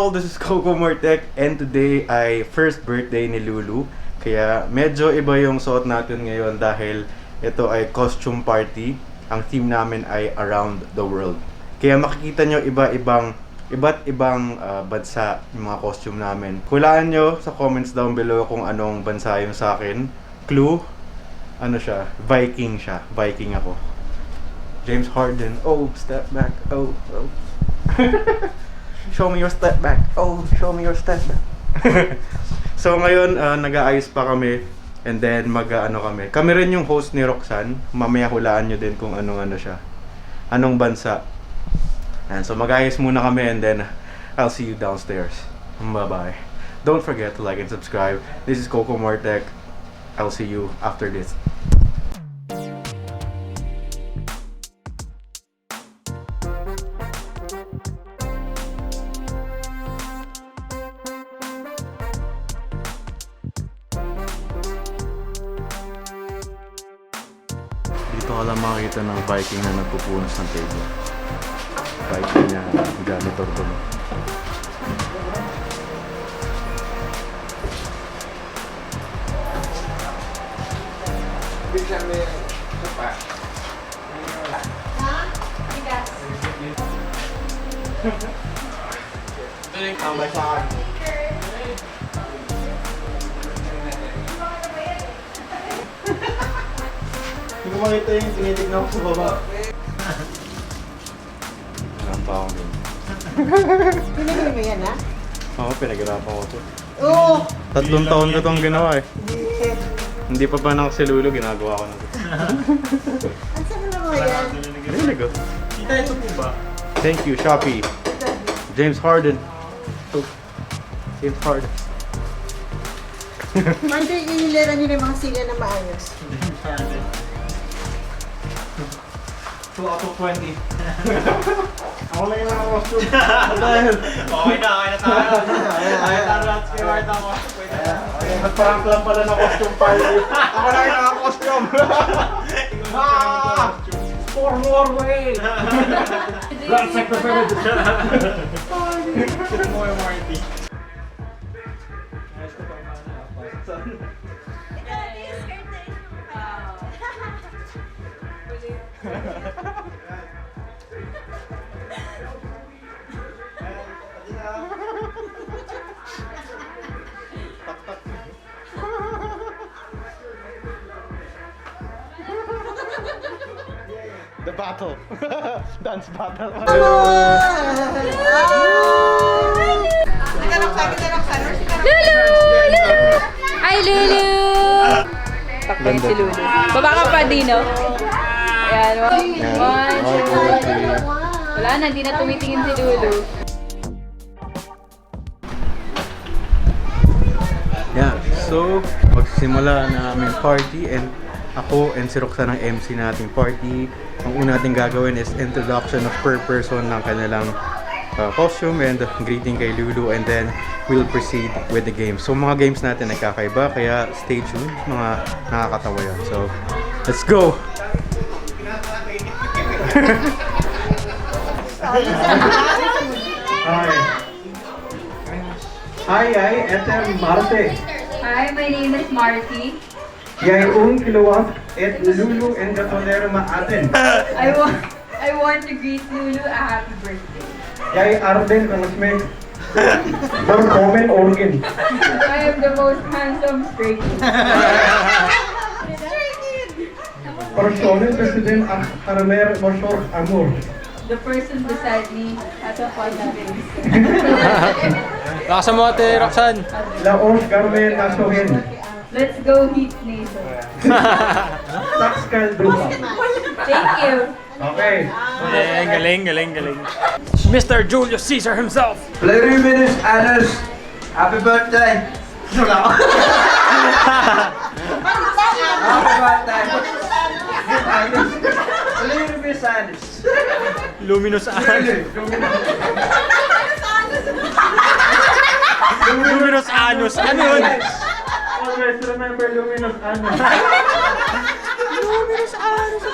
all, this is Coco Mortec and today ay first birthday ni Lulu. Kaya medyo iba yung suot natin ngayon dahil ito ay costume party. Ang theme namin ay around the world. Kaya makikita nyo iba't ibang bansa yung mga costume namin. Hulaan nyo sa comments down below kung anong bansa yung sa akin. Clue, ano siya? Viking siya. Viking ako. James Harden. Oh, step back. Oh. Show me your step back. Oh, show me your step back. So ngayon, nag-aayos pa kami. And then kami. Kami rin yung host ni Roxanne. Mamaya hulaan nyo din kung anong siya. Anong bansa. And so mag-aayos muna kami and then I'll see you downstairs. Bye-bye. Don't forget to like and subscribe. This is Coco Mortec. I'll see you after this. Dito ka lang makikita ng Viking na nagpupunas ng table. Viking na janitor doon. Tambay sa akin. Hindi ko makita yung tinitignan ko sa baba. Marang pa akong ganyan. Pinagin mo yan, ha? Oo, pinaghirapan ko ito. Oo! 3 taon ko itong ginawa eh. Hindi pa si Lulu, ginagawa ko na ito. Ang saan mo naman yan? Really good. Kita ito po ba? Thank you, Shopee. James Harden. Oh, James Harden. Monday, inilera nyo na yung mga sila na maayos. So, out of 20. Ako lang yung naka-costume. Okay na tayo. Ay, tarats kay Ward ako. Nagparang lang pala na costume party. Ako lang yung naka-costume. For Norway! That's like the favorite. Sit mo yung Marty. The battle. Dance battle. Hello! Lulu! Ay, Lulu! Takpan si Lulu. Baba ka pa, Dino. Ayan, one, two, three. Wala na, hindi na tumitingin si Lulu. Yeah, so magsisimula na aming party and ako and si Roxanne ang MC nating party. Ang una natin gagawin is introduction of per person ng kanilang costume and greeting kay Lulu, and then we'll proceed with the games. So mga games natin ay kakaiba, kaya stay tuned, mga nakakatawa yan. So, let's go! Hi, etem Marte. Hi, my name is Marty. Yay kiluwas et Lulu and gatonero maaten. I want to greet Lulu a happy birthday. Yay Arden kalasme. For common organ. I am the most handsome straight kid. Personen president ang Karamer Moshor Amor. The person beside me has a fun face. Lakasan mo ate, Roxanne. Laos Carmen Nasohen. Let's go Heat Nation. Taxcal Dupa. Thank you. Okay. Galing. Mr. Julius Caesar himself. Luminous Anus, happy birthday! Happy birthday! Luminous Anus. Luminous Anus. Luminous Anus. Ano yun? Always remember Luminous Anus. Luminous Anus.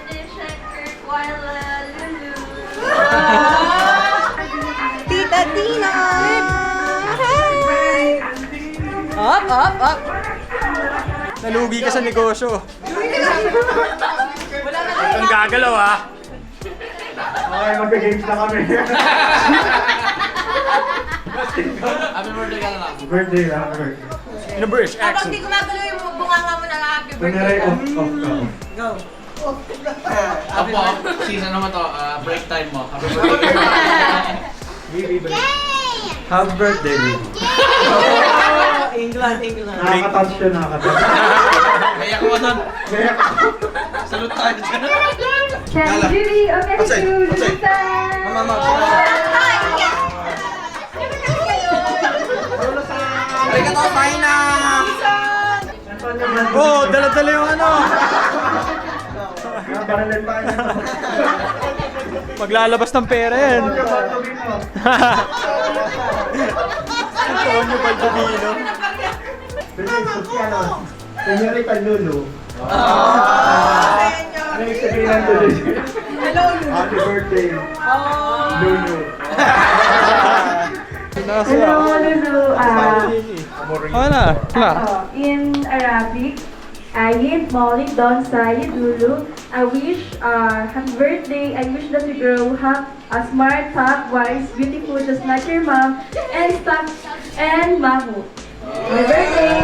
Finish at Kirk while Lulu. Up. Nalugi ka sa negosyo. Ang gagalaw ah. Okay, mag-games na kami. Happy birthday ka na lang. Birthday lang. Number is Kapag action. di gumagalaw yung bunganga mo na happy Kunyari, birthday. off ka. Apo, season naman to. Break time mo. Happy birthday. Happy birthday, Lulu. England. Nakakatouch siya, nakakatouch. Kaya ko nun. Salute tayo dyan. Judy, okay, Mama. Arigato, fine na! Oh, dala-dala yung ano. Maglalabas ng pera yan. Antonio Baldovino. Senyorita Lulu. Ano yung sabihin ng tuloy? Happy birthday, Lulu. Hello, Lulu. Ano? In Arabic, Ayid Maulik Don Sayed Lulu. I wish happy birthday. I wish that you grow up a smart, tough, wise, beautiful, just like your mom, and stuff and Mamu. My birthday.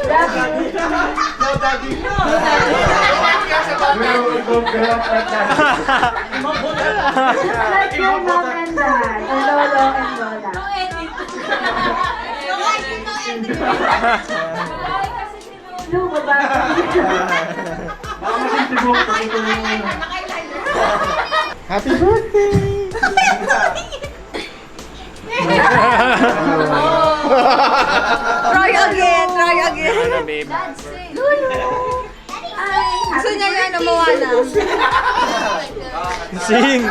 Love you. No, Daddy. We will go grab like that. Like my mom and dad, and Lolo and Lola. Lu, Happy birthday! Try again. Babe. Gusto niya yan, Moana. Sing!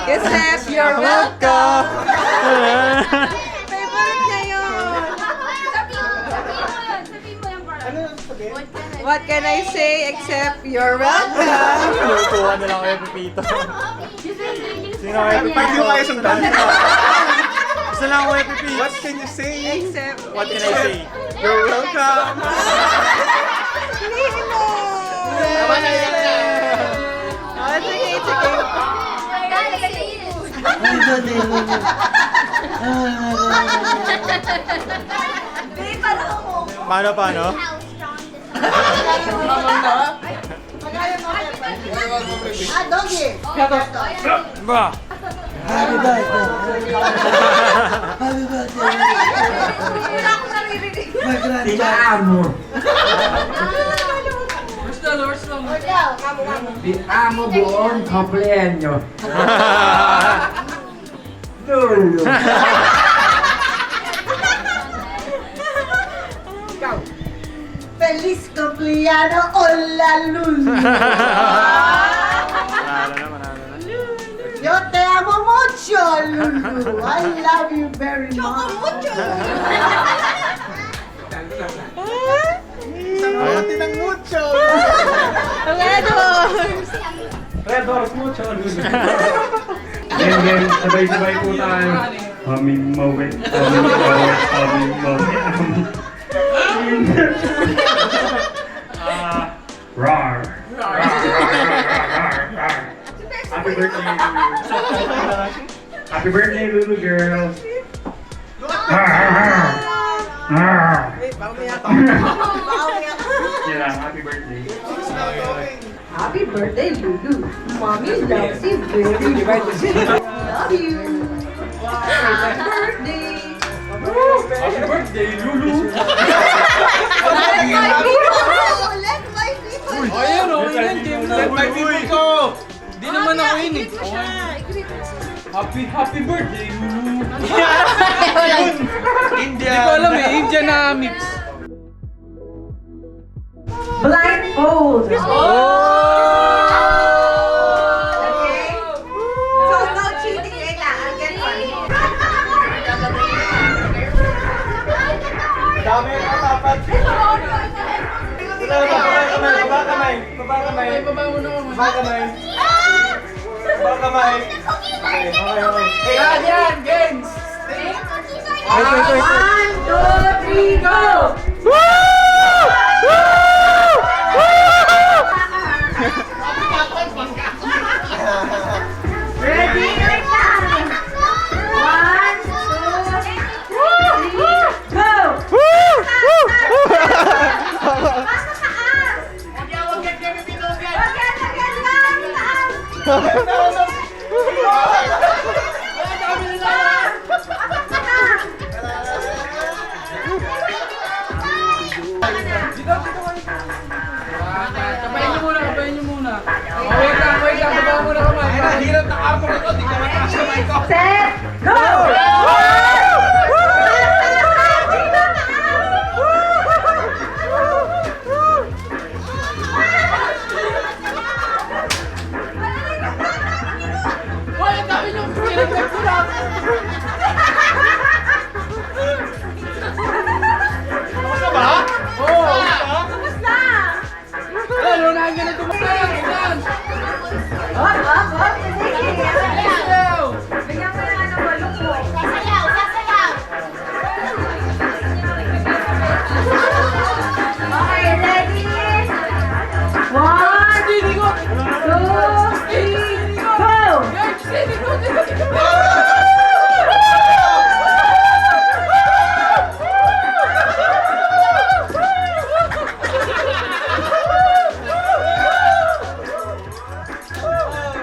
Yes, you're welcome. Favorite niya yun. What can I say except you're welcome? Lutuwa na lang kayo, Pepito. Sino kayo, Pepito? Pag di ko kayo sundan. Gusto lang ako kayo, Pepito. What can you say? Except... What can I say? You're welcome! Hindi mo. Tama na yan! It's okay. Paano? Doggy. Ba? Wala akong naririnig. Ti amo buon compleanno. Lulu. Feliz cumpleaños, hola Lulu. Yo te amo mucho, Lulu. I love you very much. Red Horse mucho, Lulu. Then, sabay-sabay po tayo. Humming mawit. Rar. Happy birthday, Lulu. Happy birthday, Lulu girl. Yeah, happy birthday. Happy birthday, Lulu. Mommy loves you very much. Love you. Happy birthday. Happy birthday, Lulu. Let my people. Let my people. Ayun, yan. Game na. Let my people go! Di naman ako yun eh. Happy birthday, Lulu. India. Hindi ko alam eh. India na mix. Blindfold. Okay. So no cheating, wait lang. I'll get one. Dami ang tapat. Baba kamay. Okay. Yan, games! 1, 2, 3, go! Ready? Wait lang! 1, 2, 3, go! Kapayin niyo muna. Wait lang, baba muna kamay. Hirap na ako nito, di ka mataas kamay ko. Set, go! Hoy, ang dami niyong pinagpagpulak. Kamusta ba? Oo. Kamusta? Ano na ang ganito mo? Yan. Hop, hop, hop! Hello. Bigyan mo yung ano, balok mo. Okay, ready? 1, 2, 3, go!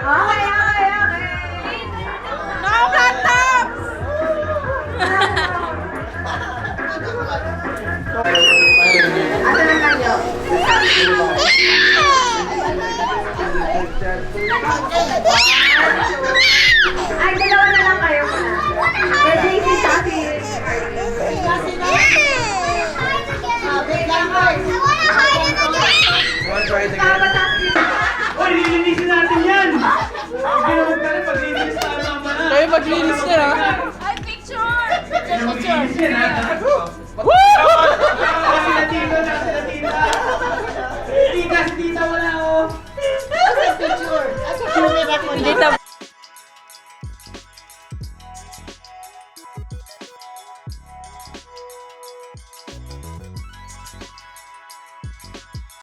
Okay, okay, okay. Naka-flat tops! Asan ang kanyo? Ay, dalawa na lang kayo muna. Kaya JC sa akin. Hoy, lilinisin natin yan! Ginawag ka rin paglinis na mama na. Kayo maglinis niya na. Ay, picture! Maglinis yan ha. Sila tita na, sila tita. Tita, si tita wala oh. Hindi